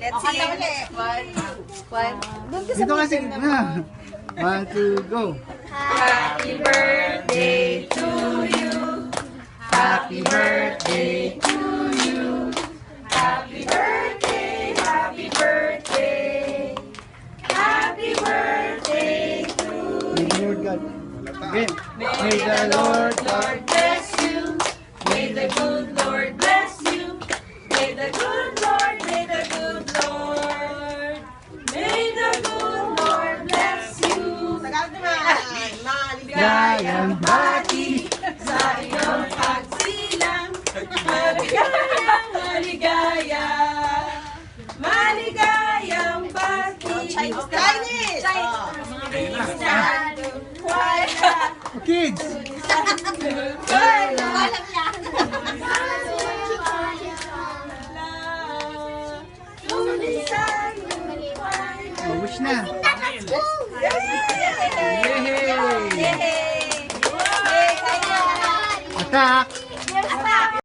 Let's see. One. Dito kasi gitna. 1, 2, go. Happy birthday to you. Happy birthday to you. Happy birthday, happy birthday. Happy birthday to May the Lord God. Again. May the Lord God. bless you. May the good Lord bless you. May the good Lord, may the good Lord. May the good Lord bless you. Gayang bati sa iyong pagsilang. Maligayang, maligaya. Maligayang bati. Chinese! Kids! Oh, wish na. Yay! Attack!